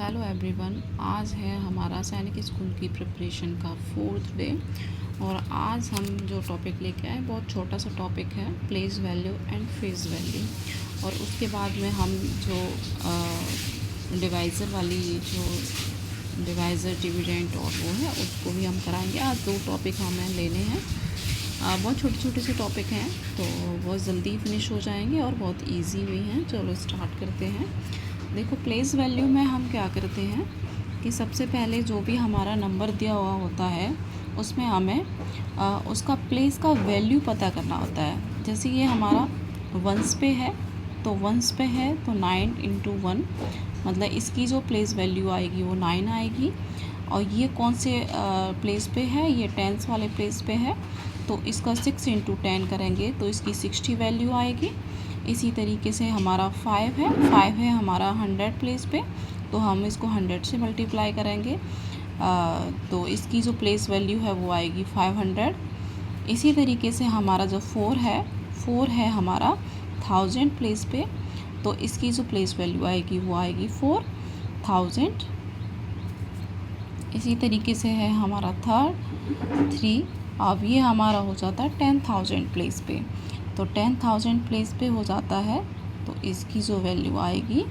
Hello everyone, आज है हमारा सैनिक स्कूल की प्रिपरेशन का 4th डे। और आज हम जो टॉपिक लेके आए बहुत छोटा सा टॉपिक है, place value and face value. और उसके बाद में हम जो डिवाइज़र वाली जो डिवाइज़र डिविडेंड और वो है उसको भी हम कराएंगे। आज 2 टॉपिक हमें लेने हैं। बहुत छोटे छोटे से टॉपिक हैं तो बहुत जल्दी फिनिश हो जाएंगे और बहुत इजी भी हैं। चलो स्टार्ट करते हैं। देखो, प्लेस वैल्यू में हम क्या करते हैं कि सबसे पहले जो भी हमारा नंबर दिया हुआ होता है उसमें हमें उसका प्लेस का वैल्यू पता करना होता है। जैसे ये हमारा वंस पे है तो 9 इंटू 1, मतलब इसकी जो प्लेस वैल्यू आएगी वो 9 आएगी। और ये कौन से प्लेस पे है, ये टेंस वाले प्लेस पे है तो इसका 6 इंटू 10 करेंगे तो इसकी 60 वैल्यू आएगी। इसी तरीके से हमारा 5 है हमारा 100 प्लेस पे तो हम इसको 100 से मल्टीप्लाई करेंगे तो इसकी जो प्लेस वैल्यू है वो आएगी 500। इसी तरीके से हमारा जो 4 है हमारा 1000 प्लेस पे तो इसकी जो प्लेस वैल्यू आएगी वो आएगी 4000। इसी तरीके से है हमारा 3। अब ये हमारा हो जाता है 10,000 प्लेस पे तो 10,000 प्लेस पे हो जाता है तो इसकी जो वैल्यू आएगी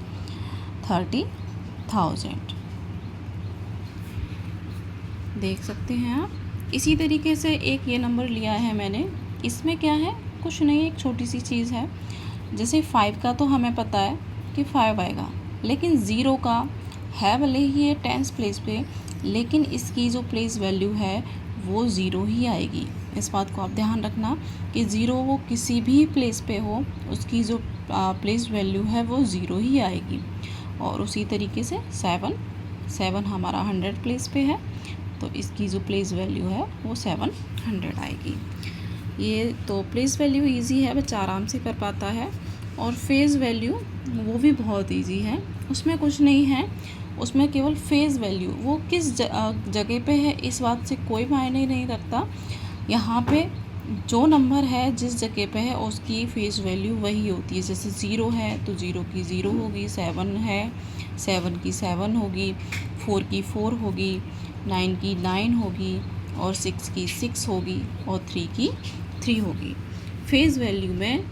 30,000। देख सकते हैं आप। इसी तरीके से एक ये नंबर लिया है मैंने, इसमें क्या है, कुछ नहीं, एक छोटी सी चीज़ है। जैसे 5 का तो हमें पता है कि 5 आएगा, लेकिन 0 का है भले ही ये 10th प्लेस पे, लेकिन इसकी जो प्लेस वैल्यू है वो 0 ही आएगी। इस बात को आप ध्यान रखना कि 0 वो किसी भी प्लेस पे हो उसकी जो प्लेस वैल्यू है वो 0 ही आएगी। और उसी तरीके से 7 हमारा 100 प्लेस पे है तो इसकी जो प्लेस वैल्यू है वो 700 आएगी। ये तो प्लेस वैल्यू इजी है, बच्चा आराम से कर पाता है। और फेज़ वैल्यू वो भी बहुत इजी है, उसमें कुछ नहीं है, उसमें केवल फेज़ वैल्यू वो किस जगह पे है इस बात से कोई मायने नहीं रखता। यहाँ पे जो नंबर है जिस जगह पे है उसकी फेज़ वैल्यू वही होती है। जैसे 0 है तो 0 की 0 होगी, 7 है 7 की 7 होगी, 4 की 4 होगी, 9 की 9 होगी और 6 की 6 होगी और 3 की 3 होगी। फेज़ वैल्यू में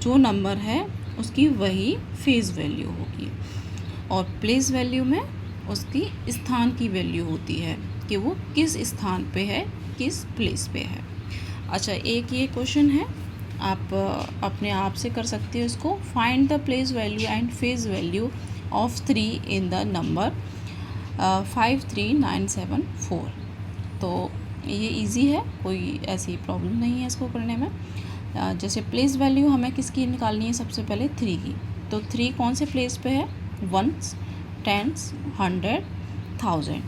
जो नंबर है उसकी वही फेज़ वैल्यू होगी। और प्लेस वैल्यू में उसकी स्थान की वैल्यू होती है कि वो किस स्थान पे है, किस प्लेस पे है। अच्छा, एक ये क्वेश्चन है, आप अपने आप से कर सकते हो इसको। Find the place value and phase value of 3 in the number 53974। तो ये इजी है, कोई ऐसी प्रॉब्लम नहीं है इसको करने में। जैसे प्लेस वैल्यू हमें किसकी निकालनी है, सबसे पहले 3 की। तो 3 कौन से प्लेस पे है, 1s, 10s, 100, 1000।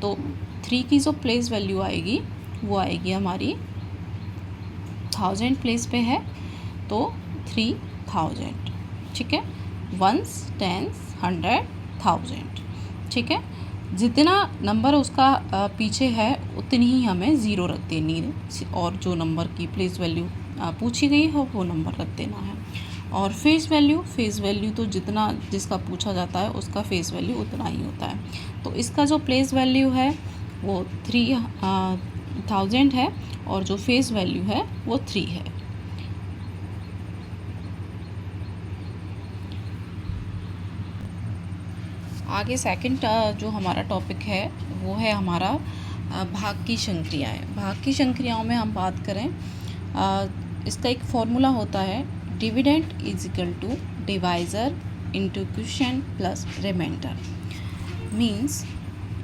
तो 3 की जो प्लेस वैल्यू आएगी वो आएगी हमारी 1000 प्लेस पे है तो 3000। ठीक है, 1s, 10s, 100, 1000। ठीक है, जितना नंबर उसका पीछे है उतनी ही हमें 0 रख देनी है और जो नंबर की प्लेस वैल्यू पूछी गई है वो नंबर रख देना है। और फेस वैल्यू तो जितना जिसका पूछा जाता है उसका फेस वैल्यू उतना ही होता है। तो इसका जो प्लेस वैल्यू है वो 3000 है और जो फेस वैल्यू है वो 3 है। आगे सेकंड जो हमारा टॉपिक है वो है हमारा भाग की संक्रियाएँ। भाग की संक्रियाओं में हम बात करें, इसका एक फॉर्मूला होता है, dividend is equal to divisor into quotient plus remainder. Means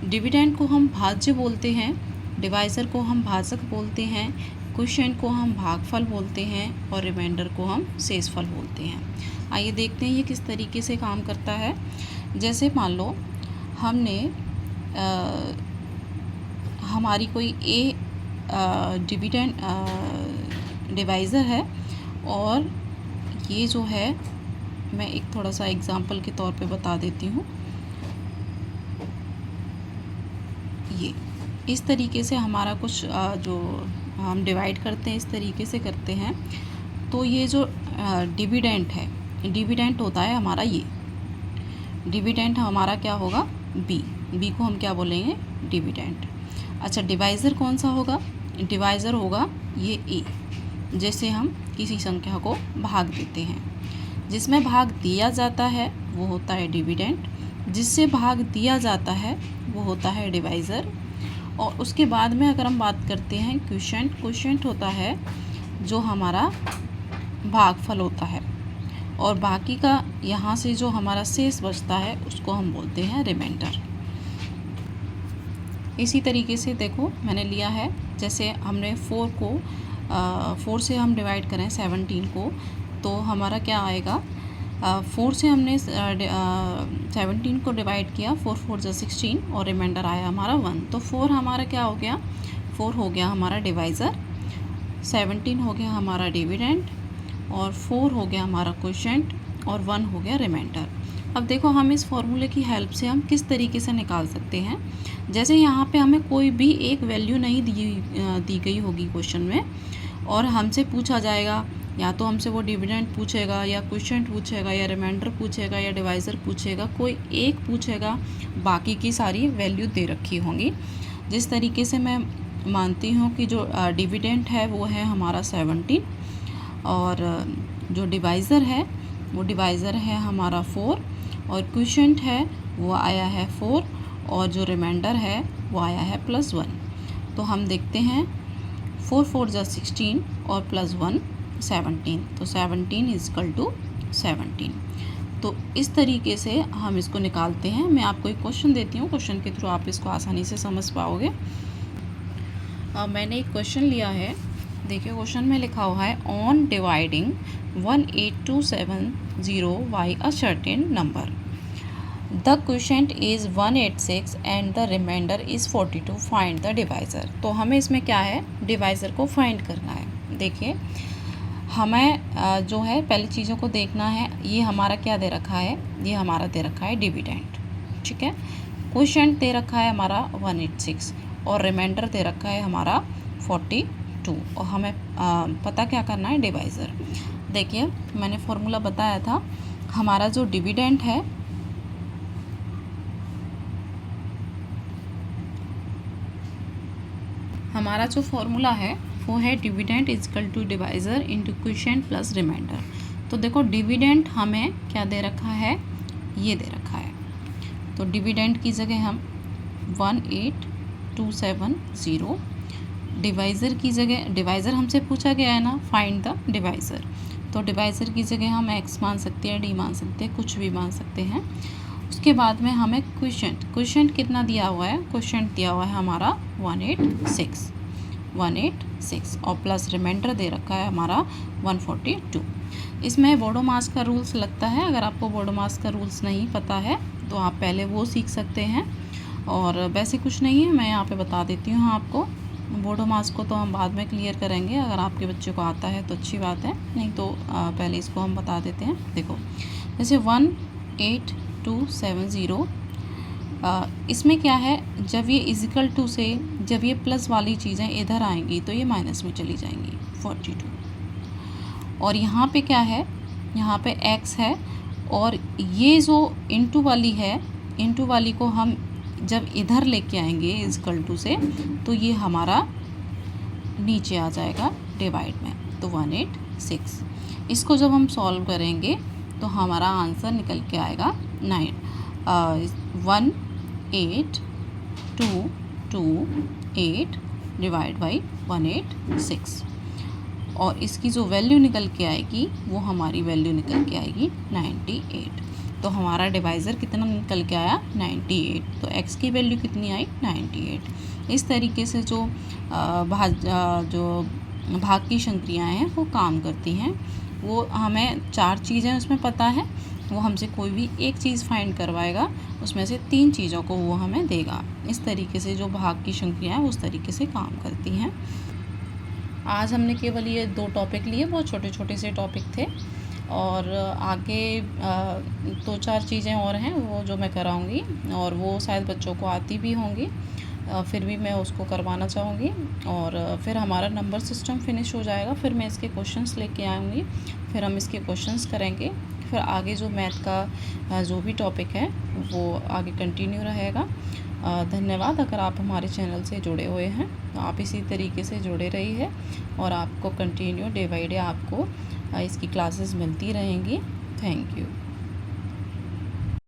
dividend को हम भाज्य बोलते हैं, डिवाइज़र को हम भाजक बोलते हैं, क्वोशिएंट को हम भागफल बोलते हैं और रिमाइंडर को हम शेषफल बोलते हैं। आइए देखते हैं ये किस तरीके से काम करता है। जैसे मान लो हमने हमारी कोई डिवाइज़र है और ये जो है, मैं एक थोड़ा सा एग्जांपल के तौर पे बता देती हूँ। ये इस तरीके से हमारा कुछ जो हम डिवाइड करते हैं इस तरीके से करते हैं। तो ये जो डिविडेंड है, डिविडेंड होता है हमारा ये डिविडेंड हमारा क्या होगा, बी। बी को हम क्या बोलेंगे, डिविडेंड। अच्छा, डिवाइज़र कौन सा होगा, डिवाइज़र होगा ये ए। जैसे हम किसी संख्या को भाग देते हैं, जिसमें भाग दिया जाता है वो होता है डिविडेंड, जिससे भाग दिया जाता है वो होता है डिवाइज़र। और उसके बाद में अगर हम बात करते हैं क्वोशिएंट, क्वोशिएंट होता है जो हमारा भागफल होता है, और बाकी का यहाँ से जो हमारा शेष बचता है उसको हम बोलते हैं रिमाइंडर। इसी तरीके से देखो मैंने लिया है, जैसे हमने 4 से हम डिवाइड करें 17 को, तो हमारा क्या आएगा, 4 से हमने 17 को डिवाइड किया, 4 4 जा 16 और रिमाइंडर आया हमारा 1। तो 4 हमारा क्या हो गया, 4 हो गया हमारा डिवाइज़र, 17 हो गया हमारा डिविडेंड, और 4 हो गया हमारा क्वोशिएंट, और 1 हो गया रिमाइंडर। अब देखो हम इस फॉर्मूले की हेल्प से हम किस तरीके से निकाल सकते हैं। जैसे यहाँ पे हमें कोई भी एक वैल्यू नहीं दी गई होगी क्वेश्चन में, और हमसे पूछा जाएगा, या तो हमसे वो डिविडेंड पूछेगा, या क्वोशिएंट पूछेगा, या रिमाइंडर पूछेगा, या डिवाइज़र पूछेगा, कोई एक पूछेगा, बाकी की सारी वैल्यू दे रखी होंगी। जिस तरीके से मैं मानती हूँ कि जो डिविडेंड है वो है हमारा 17, और जो डिवाइज़र है वो डिवाइज़र है हमारा 4, और क्वोशिएंट है वो आया है 4, और जो रिमाइंडर है वो आया है +1। तो हम देखते हैं 4 4 जा 16 और +1 17, तो 17 = 17। तो इस तरीके से हम इसको निकालते हैं। मैं आपको एक क्वेश्चन देती हूँ, क्वेश्चन के थ्रू आप इसको आसानी से समझ पाओगे। मैंने एक क्वेश्चन लिया है, देखिए क्वेश्चन में लिखा हुआ है, on dividing 18270 by a certain number, the quotient is 186 and the remainder is 42, find the divisor. तो हमें इसमें क्या है, डिवाइज़र को फाइंड करना है। देखिए हमें जो है पहले चीज़ों को देखना है, ये हमारा क्या दे रखा है, ये हमारा दे रखा है डिविडेंड, ठीक है। क्वोशिएंट दे रखा है हमारा 186, और रिमाइंडर दे रखा है हमारा 42, और हमें पता क्या करना है, डिवाइज़र। देखिए मैंने फॉर्मूला बताया था, हमारा जो डिविडेंड है हमारा जो फॉर्मूला है वो है dividend = divisor into quotient plus remainder. तो देखो डिविडेंड हमें क्या दे रखा है, ये दे रखा है, तो डिविडेंड की जगह हम 18270, डिवाइज़र की जगह, डिवाइज़र हमसे पूछा गया है ना, फाइंड द डिवाइज़र, तो डिवाइज़र की जगह हम x मान सकते हैं, d मान सकते हैं, कुछ भी मान सकते हैं। उसके बाद में हमें क्वोशिएंट, क्वोशिएंट कितना दिया हुआ है, क्वोशिएंट दिया हुआ है हमारा 186, और प्लस रिमाइंडर दे रखा है हमारा 142। इसमें बोडोमास का रूल्स लगता है, अगर आपको बोडोमास का रूल्स नहीं पता है तो आप पहले वो सीख सकते हैं, और वैसे कुछ नहीं है, मैं यहाँ पे बता देती हूँ आपको। बोडोमास को तो हम बाद में क्लियर करेंगे, अगर आपके बच्चे को आता है तो अच्छी बात है, नहीं तो पहले इसको हम बता देते हैं। देखो जैसे 18270, इसमें क्या है, जब ये = से, जब ये प्लस वाली चीज़ें इधर आएंगी तो ये माइनस में चली जाएंगी, 42। और यहाँ पे क्या है, यहाँ पे x है, और ये जो इंटू वाली है, इंटू वाली को हम जब इधर लेके आएंगे = से, तो ये हमारा नीचे आ जाएगा डिवाइड में, तो 186। इसको जब हम सॉल्व करेंगे तो हमारा आंसर निकल के आएगा 18228 डिवाइड बाई 186, और इसकी जो वैल्यू निकल के आएगी वो हमारी वैल्यू निकल के आएगी 98। तो हमारा डिवाइज़र कितना निकल के आया, 98। तो x की वैल्यू कितनी आई, 98। इस तरीके से जो भाग की संक्रियाएँ हैं वो काम करती हैं। वो हमें 4 चीज़ें उसमें पता है, वो हमसे कोई भी एक चीज़ फाइंड करवाएगा, उसमें से 3 चीज़ों को वो हमें देगा। इस तरीके से जो भाग की संक्रियाएँ उस तरीके से काम करती हैं। आज हमने केवल ये 2 टॉपिक लिए, बहुत छोटे छोटे से टॉपिक थे, और आगे 2-4 चीज़ें और हैं वो जो मैं कराऊंगी, और वो शायद बच्चों को आती भी होंगी, फिर भी मैं उसको करवाना चाहूँगी। और फिर हमारा नंबर सिस्टम फिनिश हो जाएगा, फिर मैं इसके क्वेश्चंस लेके आऊँगी, फिर हम इसके क्वेश्चंस करेंगे, फिर आगे जो मैथ का जो भी टॉपिक है वो आगे कंटिन्यू रहेगा। धन्यवाद। अगर आप हमारे चैनल से जुड़े हुए हैं तो आप इसी तरीके से जुड़े रहिए और आपको कंटिन्यू डे बाई डे आपको इसकी क्लासेस मिलती रहेंगी। Thank you.